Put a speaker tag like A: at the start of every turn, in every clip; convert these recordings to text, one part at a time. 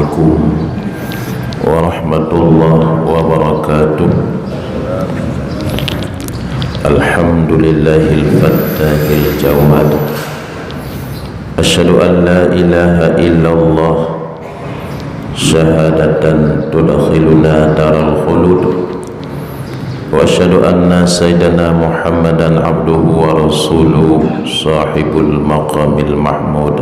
A: Assalamualaikum warahmatullahi wabarakatuh. Alhamdulillahil fattahil jawad. Asyhadu an la ilaha illallah syahadatan tudkhiluna daral khulud. Wa asyhadu anna sayyidana Muhammadan abduhu wa rasuluhu sahibul maqamil mahmud.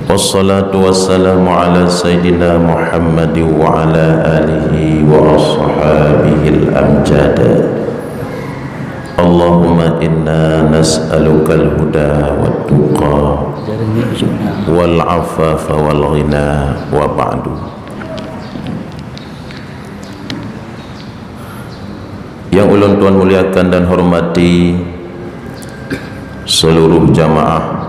A: Wassalatu wassalamu ala sayyidina Muhammad wa ala alihi wa ashabihil amjad. Allahumma inna nas'alukal huda wat tuqa wal afafa wal ghina wa ba'du. Yang ulun tuan muliakan dan hormati seluruh jamaah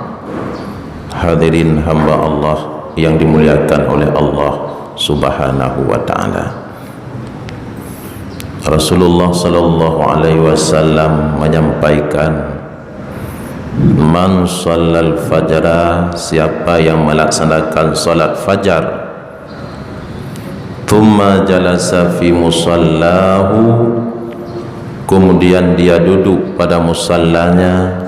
A: hadirin hamba Allah yang dimuliakan oleh Allah Subhanahu wa ta'ala. Rasulullah sallallahu alaihi wasallam menyampaikan, man shallal fajra, siapa yang melaksanakan salat fajar, thumma jalasa fi musallahu, kemudian dia duduk pada musallanya,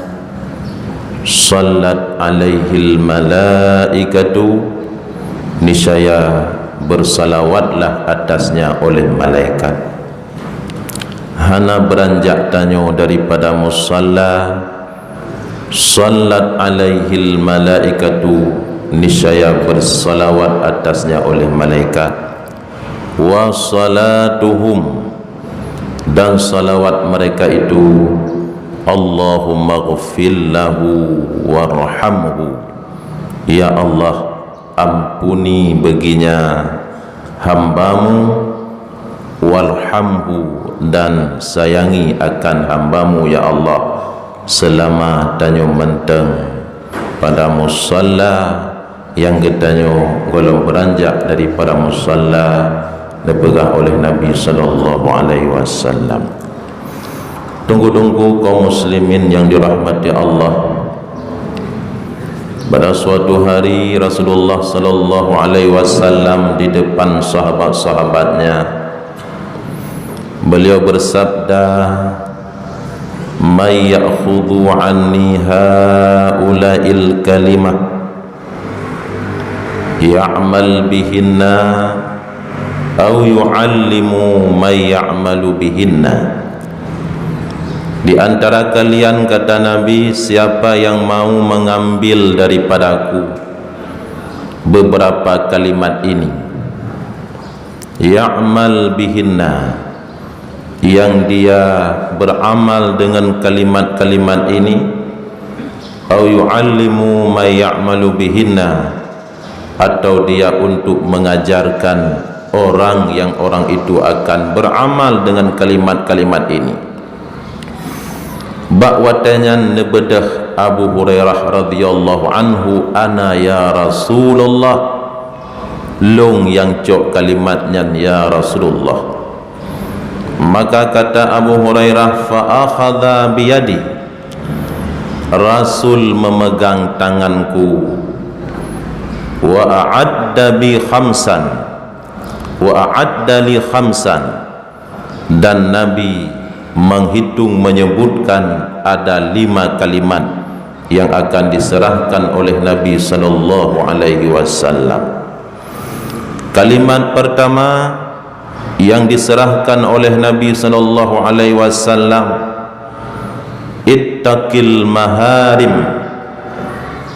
A: sallat alaihil malaikatu, niscaya bersalawatlah atasnya oleh malaikat. Hana beranjak tanyo daripada musalla, sallat alaihil malaikatu, niscaya bersalawat atasnya oleh malaikat. Wa salatuhum, dan salawat mereka itu, Allahumma ghfir lahu warhamhu, ya Allah ampuni baginya hambamu, warhamhu, dan sayangi akan hambamu ya Allah selama tanyo menteng pada musalla yang getanyo golong beranjak daripada musalla dipegang oleh Nabi sallallahu alaihi wasallam. Tunggu-tunggu kaum muslimin yang dirahmati Allah, pada suatu hari Rasulullah sallallahu alaihi wasallam di depan sahabat-sahabatnya, beliau bersabda, may ya'khudhu anni haula'il kalimah ya'mal bihinna aw yu'allimu may ya'malu bihinna. Di antara kalian, kata Nabi, siapa yang mau mengambil daripadaku beberapa kalimat ini, ya'mal bihinna, yang dia beramal dengan kalimat-kalimat ini, au yu'allimu may ya'malu bihinna, atau dia untuk mengajarkan orang yang orang itu akan beramal dengan kalimat-kalimat ini. Bakwatanya nebedah Abu Hurairah radhiyallahu anhu, ana ya Rasulullah, long yang cok kalimatnya ya Rasulullah. Maka kata Abu Hurairah, fa akhadha biyadi, Rasul memegang tanganku, wa a'adda bi khamsan, wa a'adda li khamsan, dan Nabi menghitung menyebutkan ada 5 kalimat yang akan diserahkan oleh Nabi sallallahu alaihi wasallam. Kalimat pertama yang diserahkan oleh Nabi sallallahu alaihi wasallam, ittaqil maharim,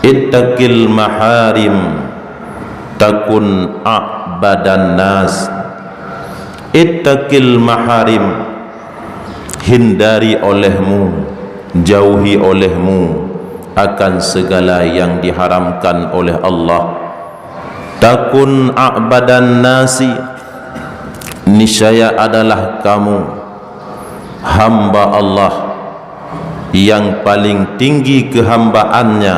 A: ittaqil maharim takun a'badan nas. Ittaqil maharim, hindari olehmu, jauhi olehmu akan segala yang diharamkan oleh Allah. Takun a'badan nasi, niscaya adalah kamu hamba Allah yang paling tinggi kehambaannya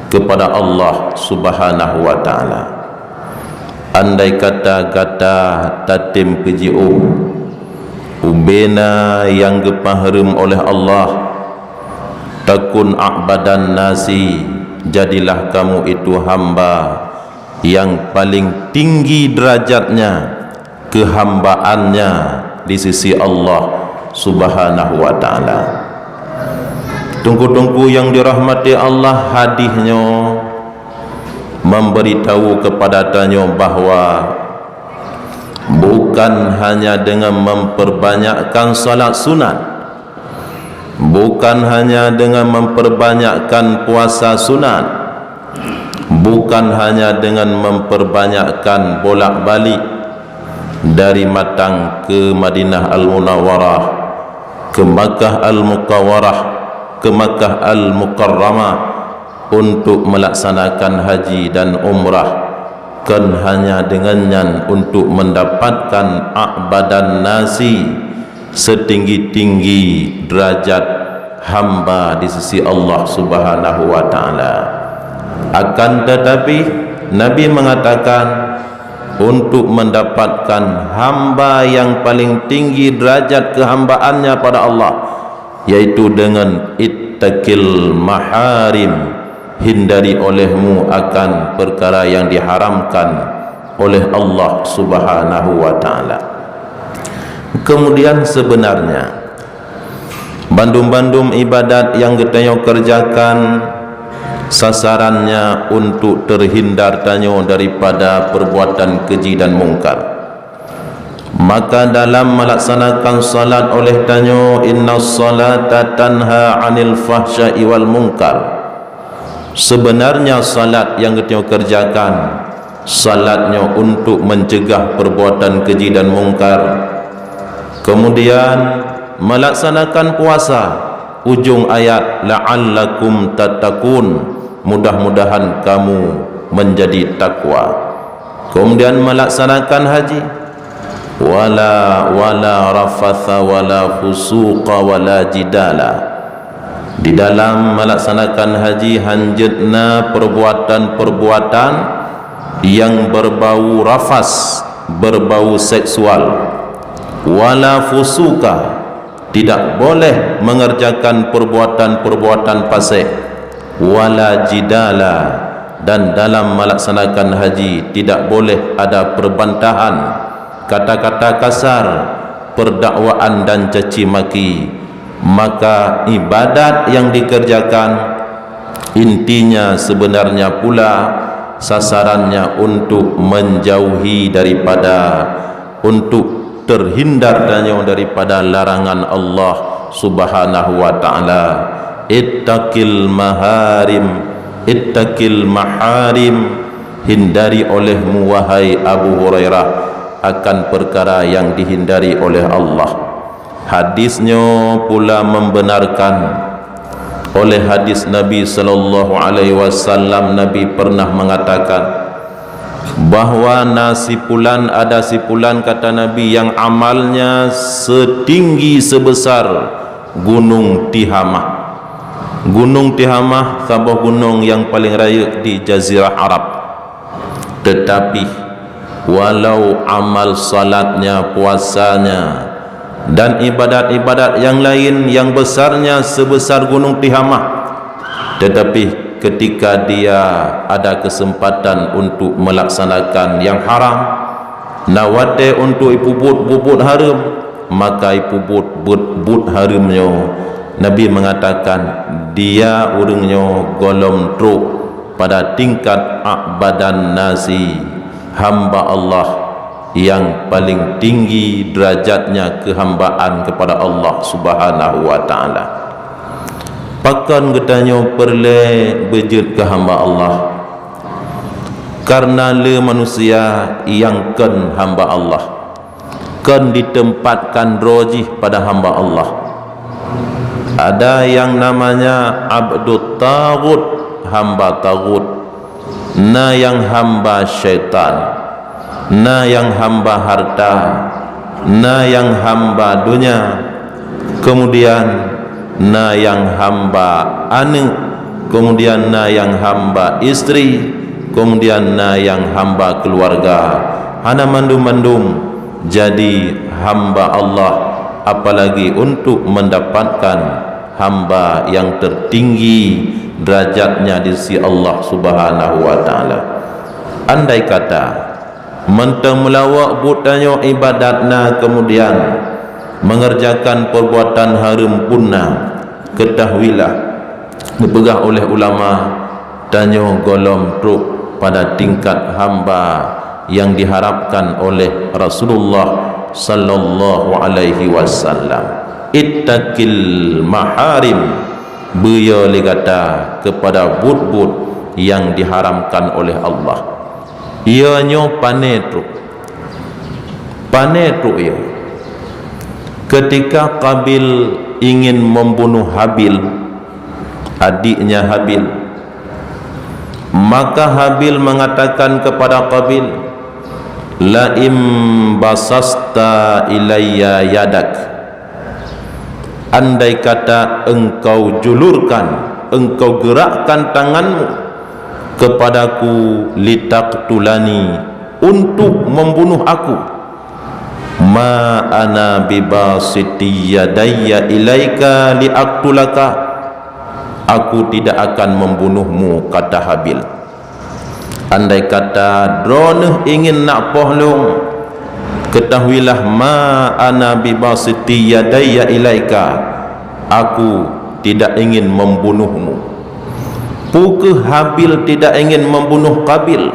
A: kepada Allah Subhanahu wa ta'ala. Andai kata-kata tatim keji'uh ubena yang gepaharum oleh Allah, takun a'badan nasi, jadilah kamu itu hamba yang paling tinggi derajatnya, kehambaannya di sisi Allah Subhanahu wa ta'ala. Tungku-tungku yang dirahmati Allah, hadisnya memberitahu kepada tanya bahawa bukan hanya dengan memperbanyakkan salat sunat, bukan hanya dengan memperbanyakkan puasa sunat, bukan hanya dengan memperbanyakkan bolak-balik dari Matang ke Madinah Al-Munawwarah, ke Makkah Al-Mukarramah, ke Makkah Al-Mukarramah untuk melaksanakan haji dan umrah, kan hanya dengannya untuk mendapatkan a'badan nasi, setinggi-tinggi derajat hamba di sisi Allah Subhanahu wa ta'ala. Akan tetapi Nabi mengatakan untuk mendapatkan hamba yang paling tinggi derajat kehambaannya pada Allah, yaitu dengan ittaqil maharim, hindari olehmu akan perkara yang diharamkan oleh Allah Subhanahu wa ta'ala. Kemudian sebenarnya bandum-bandum ibadat yang kita kerjakan sasarannya untuk terhindar tanyo daripada perbuatan keji dan mungkar. Maka dalam melaksanakan salat oleh tanyo, inna salata tanha anil fahsya'i wal munkar, sebenarnya salat yang kita kerjakan, salatnya untuk mencegah perbuatan keji dan mungkar. Kemudian melaksanakan puasa, ujung ayat la'allakum tattaqun, mudah-mudahan kamu menjadi takwa. Kemudian melaksanakan haji, wala rafatha wala fusuqa wala jidala. Di dalam melaksanakan haji hanjetna perbuatan-perbuatan yang berbau rafas, berbau seksual. Wala fusuka, tidak boleh mengerjakan perbuatan-perbuatan fasik. Wala jidala, dan dalam melaksanakan haji tidak boleh ada perbantahan, kata-kata kasar, perdakwaan dan caci maki. Maka ibadat yang dikerjakan intinya sebenarnya pula sasarannya untuk menjauhi daripada, untuk terhindar daripada larangan Allah Subhanahu wa ta'ala. Ittaqil maharim, ittaqil maharim, hindari olehmu wahai Abu Hurairah akan perkara yang dihindari oleh Allah. Hadisnya pula membenarkan oleh hadis Nabi sallallahu alaihi wasallam. Nabi pernah mengatakan bahwa nasipulan, ada sipulan kata Nabi yang amalnya setinggi sebesar gunung Tihamah. Gunung Tihamah sebuah gunung yang paling raya di Jazirah Arab. Tetapi walau amal salatnya, puasanya dan ibadat-ibadat yang lain yang besarnya sebesar gunung Tihamah, tetapi ketika dia ada kesempatan untuk melaksanakan yang haram, nawate untuk ipubut haram, maka ipubut haramnya, Nabi mengatakan dia urangnya golong truk pada tingkat a'badan nasi, hamba Allah yang paling tinggi derajatnya kehambaan kepada Allah Subhanahu wa ta'ala. Pakan katanya perle bejut ke hamba Allah, karena le manusia yang kan hamba Allah, kan ditempatkan rojih pada hamba Allah. Ada yang namanya abdut tagut, hamba tagut, na yang hamba syaitan, na yang hamba harta, na yang hamba dunia, kemudian na yang hamba anak, kemudian na yang hamba istri, kemudian na yang hamba keluarga. Hana mandum-mandum jadi hamba Allah, apalagi untuk mendapatkan hamba yang tertinggi derajatnya di sisi Allah Subhanahu wa ta'ala. andai kata mentang melawak butanyo ibadatna kemudian mengerjakan perbuatan haram punna, ketahuilah dipegah oleh ulama tanyo golom truk pada tingkat hamba yang diharapkan oleh Rasulullah sallallahu alaihi wasallam. Ittaqil maharim, beliau kata kepada but-but yang diharamkan oleh Allah. Ianya pane truk ia. Ketika Qabil ingin membunuh Habil, adiknya Habil, maka Habil mengatakan kepada Qabil, la im basasta ilayya yadak, andai kata engkau julurkan, engkau gerakkan tanganmu kepadaku, litaqtulani, untuk membunuh aku, ma ana bibasiti yadayya ilaika liaqtulaka, aku tidak akan membunuhmu, kata Habil. Andai kata drone ingin nak pohlong, ketahuilah ma ana bibasiti yadayya ilaika, aku tidak ingin membunuhmu. Bukan Habil tidak ingin membunuh Qabil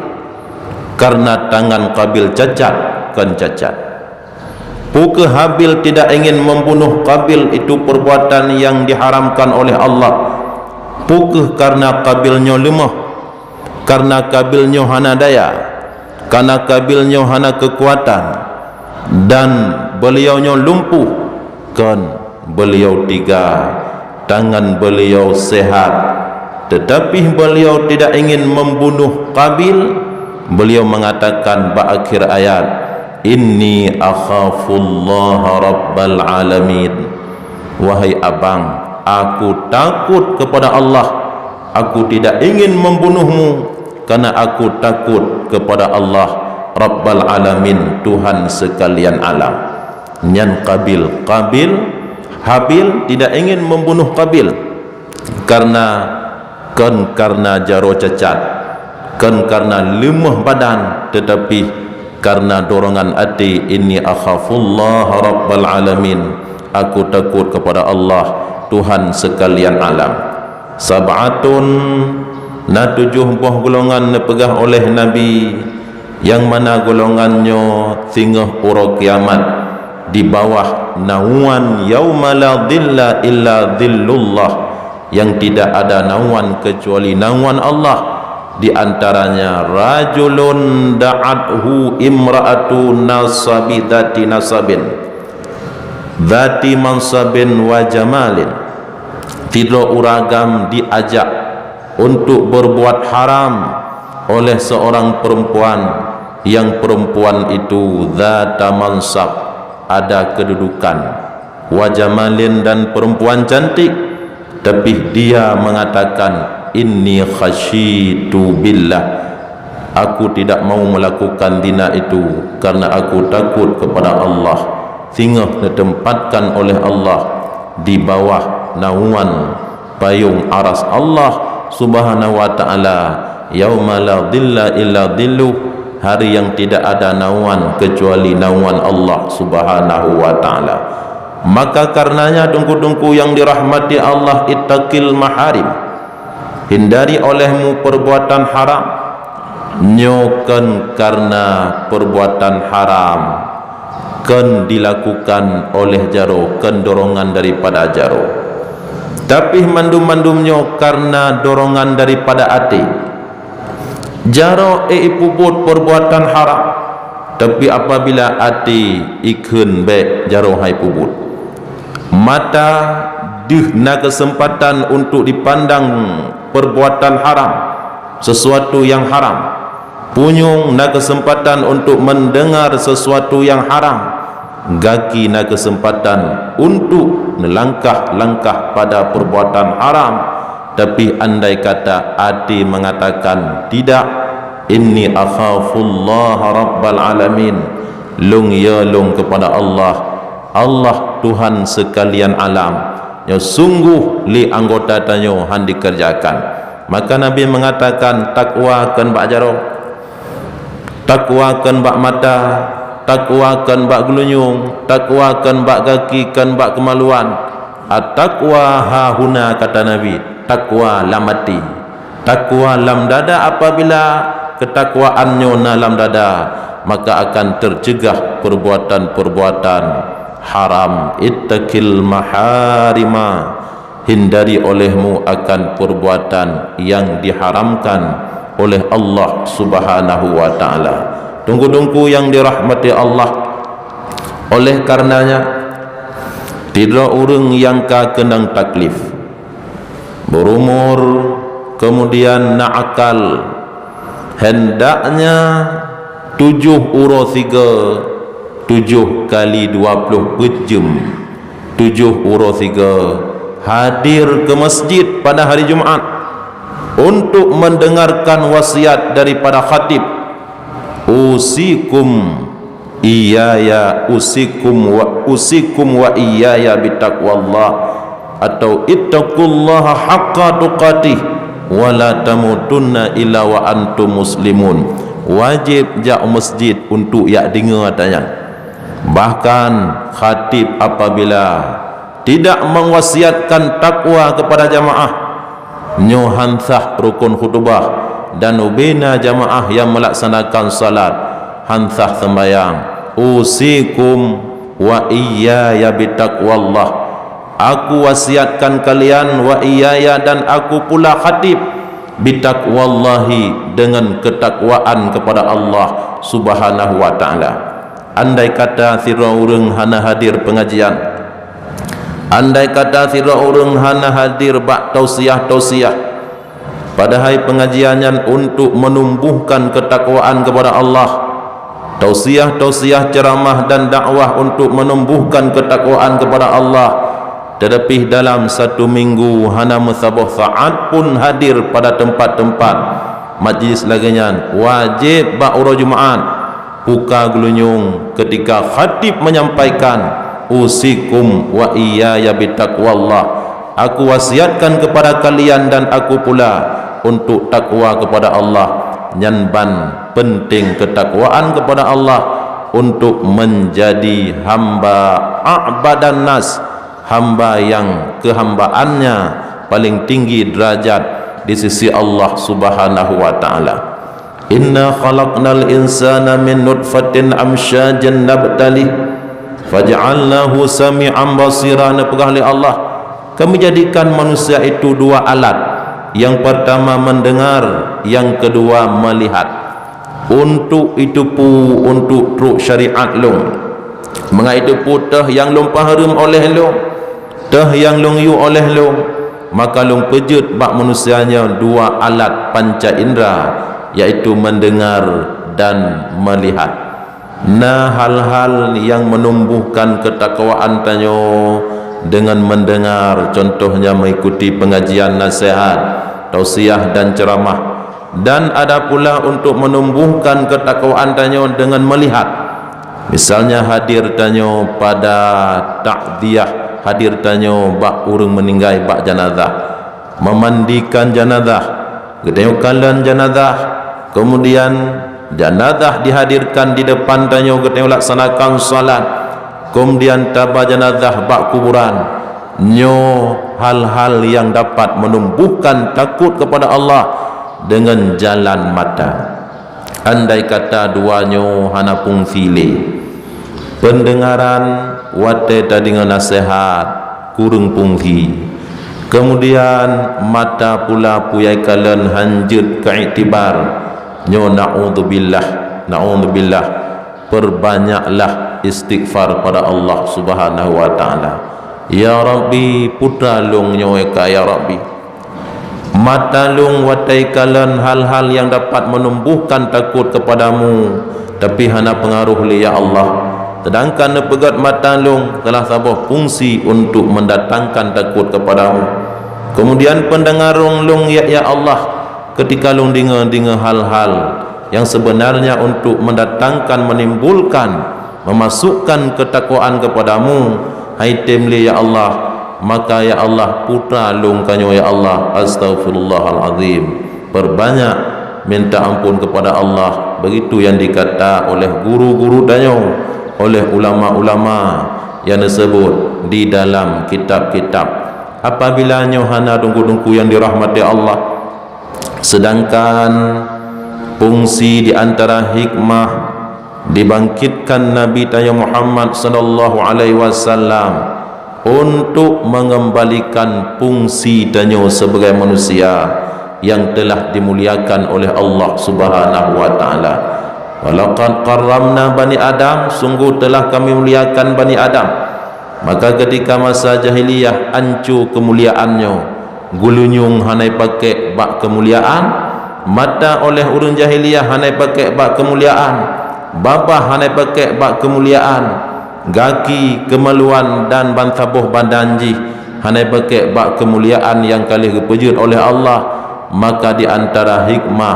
A: karena tangan Qabil cacat, kan cacat. Bukan Habil tidak ingin membunuh Qabil, itu perbuatan yang diharamkan oleh Allah. Bukan karena Qabilnya lemah, karena Qabilnya hana daya, karena Qabilnya hana kekuatan, dan beliaunya lumpuh, kan beliau tiga, tangan beliau sehat, tetapi beliau tidak ingin membunuh Qabil. Beliau mengatakan berakhir ayat, inni akhafullaha rabbal alamin, wahai abang, aku takut kepada Allah, aku tidak ingin membunuhmu karena aku takut kepada Allah rabbal alamin, Tuhan sekalian alam. Nyan Habil tidak ingin membunuh Qabil karena jaro cacat, karena lemah badan, tetapi karena dorongan hati, inni akhafullah rabbal alamin, aku takut kepada Allah, Tuhan sekalian alam. Sab'atun, na 7 buah golongan dipegah oleh Nabi, yang mana golongannya tinggal ura kiamat di bawah naungan yauma la dhilla illa dhillullah, yang tidak ada naungan kecuali naungan Allah. Di antaranya rajulun da'athu imra'atu nasabidati nasabin dhati mansabin wa jamalin, tidak uragam diajak untuk berbuat haram oleh seorang perempuan, yang perempuan itu dhata mansab, ada kedudukan, wa jamalin, dan perempuan cantik, tapi dia mengatakan inni khasyitu billah, aku tidak mau melakukan zina itu karena aku takut kepada Allah, sehingga ditempatkan oleh Allah di bawah naungan payung aras Allah subhanahu wa ta'ala, yauma la dhilla illa dhilluh, hari yang tidak ada naungan kecuali naungan Allah subhanahu wa ta'ala. Maka karenanya dengku-dengku yang dirahmati Allah, ittaqil maharim, hindari olehmu perbuatan haram. Nyokan karena perbuatan haram kan dilakukan oleh jaro, kan dorongan daripada jaro, tapi mandum-mandumnya karena dorongan daripada hati. Jaro ipubut perbuatan haram, tapi apabila hati ikun baik, jaro hai pubut. Mata dihna kesempatan untuk dipandang perbuatan haram, sesuatu yang haram. Punyung na kesempatan untuk mendengar sesuatu yang haram. Gaki na kesempatan untuk melangkah-langkah pada perbuatan haram. Tapi andai kata hati mengatakan tidak, inni akhafullah rabbal alamin, lung ya lung kepada Allah, Allah Tuhan sekalian alam, yang sungguh li anggota tanyo han dikerjakan. Maka Nabi mengatakan takwa kan ba'jaro, takwakan bak mata, takwakan bak gelunyung, takwakan bak kaki, kan bak kemaluan. At-taqwa hahuna, kata Nabi, takwa lam hati, takwa lam dada. Apabila ketakwaannya dalam dada, maka akan tercegah perbuatan-perbuatan haram. Ittaqil maharima, hindari olehmu akan perbuatan yang diharamkan oleh Allah Subhanahu wa ta'ala. Tunggu-tunggu yang dirahmati Allah, oleh karenanya tidak orang yang kenang taklif, berumur, kemudian nak akal, hendaknya 7 kali 20 jam, 7 hadir ke masjid pada hari Jumaat untuk mendengarkan wasiat daripada khatib. Usikum wa iyaya bitaqwallah, atau ittaqullaha haqqa tuqatih wa la tamutunna illa wa antum muslimun. Wajib jak masjid untuk yak dengar tanya. Bahkan khatib apabila tidak mewasiatkan takwa kepada jamaah, nyohansah rukun khutbah dan ubina jamaah yang melaksanakan salat, hansah sembayang. Usikum wa iyaya bitaqwallah, aku wasiatkan kalian, wa iyaya, dan aku pula khatib, bitaqwallahi, dengan ketakwaan kepada Allah Subhanahu wa ta'ala. Andai kata sira urang hana hadir pengajian, andai kata sira urang hana hadir bak tausiah-tausiah pada hari pengajian untuk menumbuhkan ketakwaan kepada Allah, tausiah-tausiah, ceramah dan dakwah untuk menumbuhkan ketakwaan kepada Allah, tetapi dalam 1 minggu hana mesabah saat pun hadir pada tempat-tempat majlis laganyan, wajib bak urus Jumaat, buka gelunyung ketika khatib menyampaikan usikum wa iyaya bitaqwallah, aku wasiatkan kepada kalian dan aku pula untuk takwa kepada Allah. Nyanban penting ketakwaan kepada Allah untuk menjadi hamba a'badan nas, hamba yang kehambaannya paling tinggi derajat di sisi Allah Subhanahu wa ta'ala. Inna khalaqnal insana min nutfatin amsyajan nabtalih faj'alnahu sami'an basira. Nepegah oleh Allah, kami jadikan manusia itu 2 alat. Yang pertama mendengar, yang kedua melihat. Untuk itu pu untuk truk syariat long, mengai itu pu teh yang long paharum oleh long, teh yang long yu oleh long, maka long pejut bak manusianya 2 alat panca indera, yaitu mendengar dan melihat. Nah, hal-hal yang menumbuhkan ketakwaan tanyo dengan mendengar, contohnya mengikuti pengajian nasihat, tausiah dan ceramah. Dan ada pula untuk menumbuhkan ketakwaan tanyo dengan melihat, misalnya hadir tanyo pada takziah, hadir tanyo bak urang meninggal bak jenazah, memandikan jenazah, gedeokalan jenazah, kemudian jenazah dihadirkan di depan tanyo, gedeo laksanakan salat, kemudian tabah jenazah bak kuburan. Nyo hal-hal yang dapat menumbuhkan takut kepada Allah dengan jalan mata. Andai kata duanyo hana fungsi le, pendengaran wate tadi dengan nasihat kurang fungsi, kemudian mata pula puyai kalian hanjut ke iktibar. Nyo na'udzubillah, perbanyaklah istighfar pada Allah Subhanahu wa ta'ala. Ya Rabbi, putra long nyoeka ya Rabbi, mata long watai kalan hal-hal yang dapat menumbuhkan takut kepadamu, tapi hana pengaruh li ya Allah. Sedangkan nepegat mata long telah sabah fungsi untuk mendatangkan takut kepadamu. Kemudian pendengar long ya Allah, ketika long dengar hal-hal yang sebenarnya untuk mendatangkan, menimbulkan, memasukkan ketakwaan kepadamu, haitem li ya Allah, maka ya Allah putra long kanyo ya Allah. Astaghfirullahalazim, perbanyak minta ampun kepada Allah, begitu yang dikata oleh guru-guru danyo, oleh ulama-ulama yang disebut di dalam kitab-kitab. Apabila nyo hana dungku-dungku yang dirahmati Allah, sedangkan fungsi di antara hikmah dibangkitkan Nabi Tayo Muhammad sallallahu alaihi wasallam untuk mengembalikan fungsi danyo sebagai manusia yang telah dimuliakan oleh Allah Subhanahu wa taala. Walaqad karramna bani Adam, sungguh telah kami muliakan bani Adam. Maka ketika masa jahiliyah ancu kemuliaannya, gulunyung hanai pakai bak kemuliaan, mata oleh urang jahiliyah hanai pakai bak kemuliaan, babah hanai pakai bak kemuliaan, gaki kemaluan dan bantabuh badanji hanai pakai bak kemuliaan yang kali kepejut oleh Allah. Maka di antara hikmah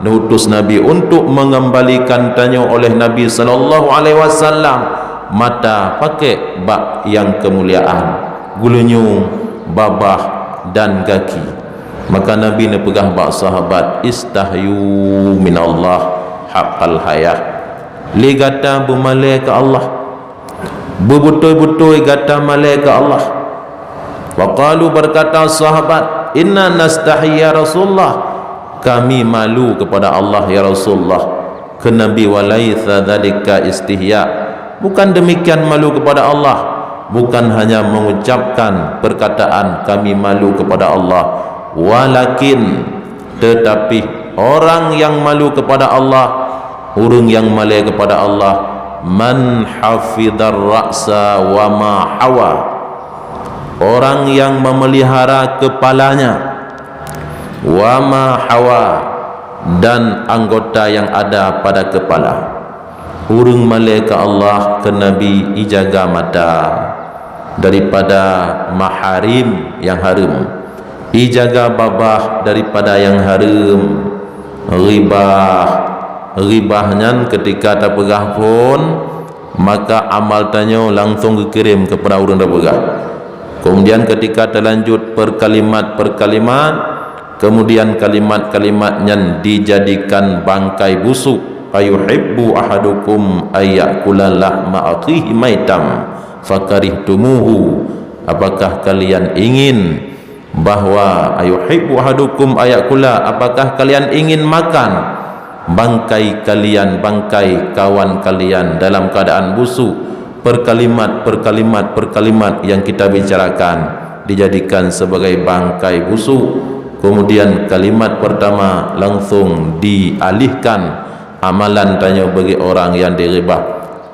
A: nutus Nabi untuk mengembalikan tanyo oleh Nabi sallallahu alaihi wasallam, mata pakai bak yang kemuliaan, gulunyung, babah dan kaki. Maka Nabi ni pegah bak sahabat, istahyu minallah haqqal hayah, li gata bermalai ke Allah, bebetul-betul gata malai ke Allah. Waqalu, berkata sahabat, inna nastahi ya Rasulullah, kami malu kepada Allah ya Rasulullah. Ke Nabi, walaitha dzalika istihya, bukan demikian malu kepada Allah, bukan hanya mengucapkan perkataan kami malu kepada Allah, walakin tetapi orang yang malu kepada Allah, orang yang malu kepada Allah, man hafidhar ra'sa wa ma hawa, orang yang memelihara kepalanya, wa ma hawa, dan anggota yang ada pada kepala. Urung malaikat Allah ke Nabi ijaga mata daripada maharim yang haram, ijaga babah daripada yang haram, ribahnya ketika tak pegah pun, maka amal tanyo langsung dikirim kepada orang dah pegah. Kemudian ketika terlanjut perkalimat-perkalimat, kemudian kalimat-kalimat yang dijadikan bangkai busuk. Ayuhibbu ahadukum ayyakula lahma akhihi maitam fakarihtumuhu, apakah kalian ingin bahwa ayuhibbu ahadukum ayyakula, apakah kalian ingin makan bangkai kalian, bangkai kawan kalian dalam keadaan busuk? Perkalimat yang kita bicarakan dijadikan sebagai bangkai busuk. Kemudian kalimat pertama langsung dialihkan amalan tanya bagi orang yang diribah.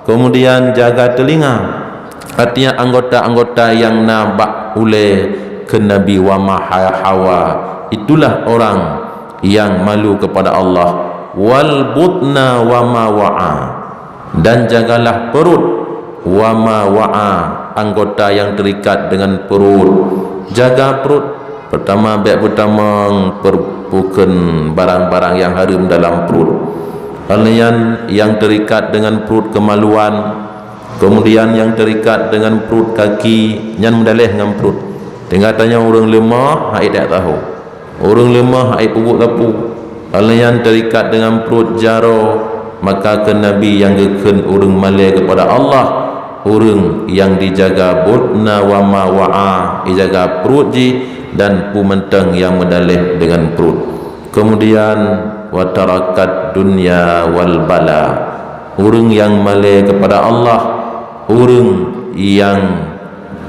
A: Kemudian jaga telinga, artinya anggota-anggota yang nabak oleh ke Nabi wa mahawa, itulah orang yang malu kepada Allah. Wal butna wa ma wa'a, dan jagalah perut, wa ma wa'a, anggota yang terikat dengan perut. Jaga perut, pertama bukan barang-barang yang haram dalam perut. Kalian yang terikat dengan perut kemaluan, kemudian yang terikat dengan perut kaki, yang mendalih dengan perut. Tinggal tanya orang lemah, hai tak tahu. Orang lemah, hai pupuk tapu. Kalian terikat dengan perut jaro, maka ke Nabi yang geken orang malai kepada Allah, orang yang dijaga butna wa ma wa'a, dijaga perut ji dan pumenteng yang mendalih dengan perut. Kemudian watarakat dunya wal bala, orang yang malai kepada Allah, orang yang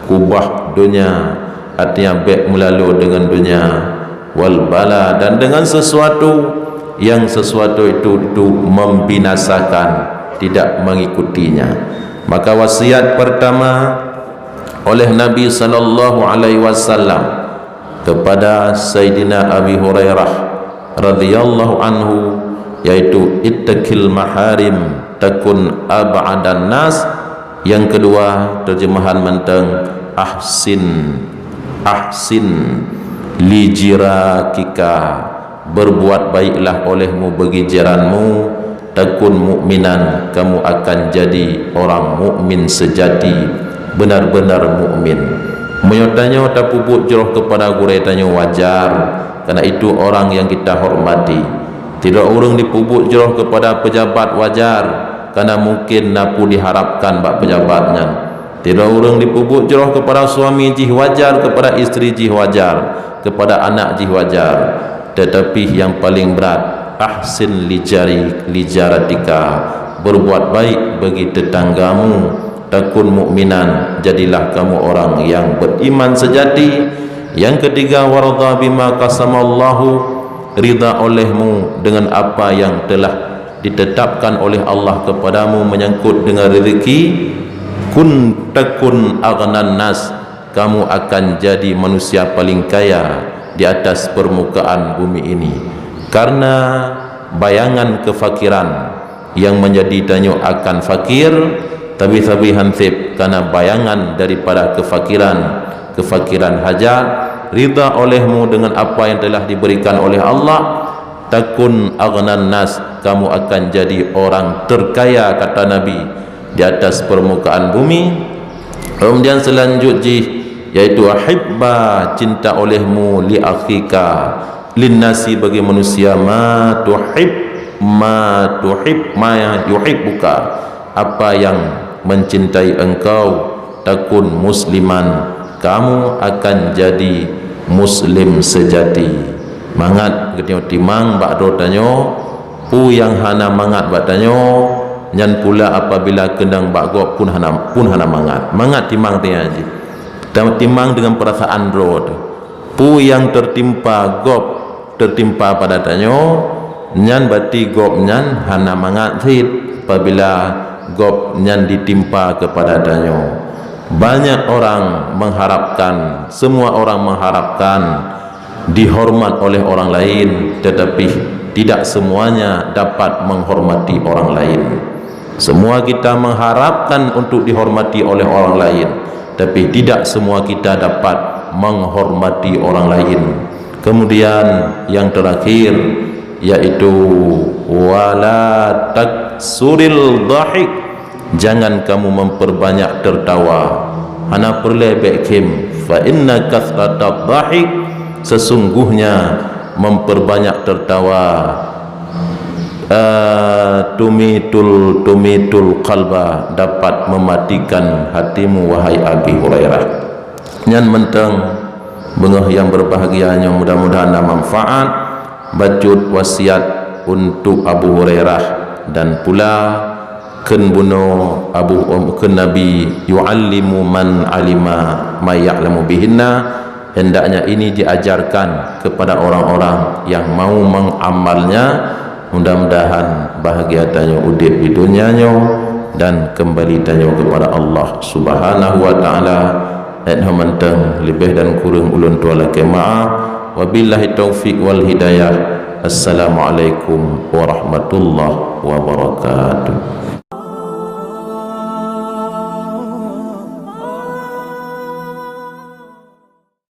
A: kubah dunia, artinya baik melalui dengan dunia, wal bala, dan dengan sesuatu yang sesuatu itu membinasakan, tidak mengikutinya. Maka wasiat pertama oleh Nabi sallallahu alaihi wasallam kepada Sayyidina Abi Hurairah radhiyallahu anhu, yaitu ittaqil maharim takun ab'adan nas. Yang kedua, terjemahan menteng ahsin li jirakika, berbuat baiklah olehmu bagi jiranmu, takun mukminan, kamu akan jadi orang mukmin sejati, benar-benar mukmin. Menyotanya tak pupuk jeroh kepada gurai tanya wajar, karena itu orang yang kita hormati. Tidak urang dipubut jeroh kepada pejabat wajar, karena mungkin napu diharapkan bak pejabatnya. Tidak urang dipubut jeroh kepada suami jih wajar, kepada isteri jih wajar, kepada anak jih wajar. Tetapi yang paling berat, ahsin lijaratika, berbuat baik bagi tetanggamu, takun mukminan, jadilah kamu orang yang beriman sejati. Yang ketiga, warda bima qasamallahu, ridha olehmu dengan apa yang telah ditetapkan oleh Allah kepadamu menyangkut dengan rezeki. Takun aghnan nas, kamu akan jadi manusia paling kaya di atas permukaan bumi ini. Karena bayangan kefakiran yang menjadi tanyo akan fakir, tapi hansib, karena bayangan daripada kefakiran hajat, ridha olehmu dengan apa yang telah diberikan oleh Allah. Takun aghnan nas, kamu akan jadi orang terkaya, kata Nabi, di atas permukaan bumi. Kemudian selanjutnya yaitu ahibba, cinta olehmu, li akhika, linnasi, bagi manusia, ma yuhibbuka, apa yang mencintai engkau. Takun musliman, kamu akan jadi muslim sejati. Mangat ketemu timang bak do tanyo, pu yang hana mangat bak tanyo, nyan pula apabila kendang bak gop pun hana mangat timang tanya aja. Timang dengan perasaan road. Pu yang tertimpa pada tanyo, nyan bati gop nyan hana mangat hit apabila gop nyan ditimpa kepada tanyo. Banyak orang mengharapkan, semua orang mengharapkan dihormat oleh orang lain, tetapi tidak semuanya dapat menghormati orang lain. Semua kita mengharapkan untuk dihormati oleh orang lain, tapi tidak semua kita dapat menghormati orang lain. Kemudian yang terakhir yaitu wala taksuril dhahik, jangan kamu memperbanyak tertawa. Hana perlebek kim, fa inna kathratat dhahik, sesungguhnya memperbanyak tertawa tumitul qalba, dapat mematikan hatimu, wahai Abi Hurairah. Nyan menteng bengah yang berbahagianya, mudah-mudahan ada manfaat. Bacut wasiat untuk Abu Hurairah dan pula ken buno ken Nabi yu'allimu man alima ma ya'lamu bihinna, hendaknya ini diajarkan kepada orang-orang yang mau mengamalnya. Mudah-mudahan bahagia tanyo udip di dunianya dan kembali tanyo kepada Allah Subhanahu wa taala. Menteng lebih dan kurang ulun tuala kemaaf. Wabillahi taufik wal hidayah. Assalamualaikum warahmatullahi wabarakatuh.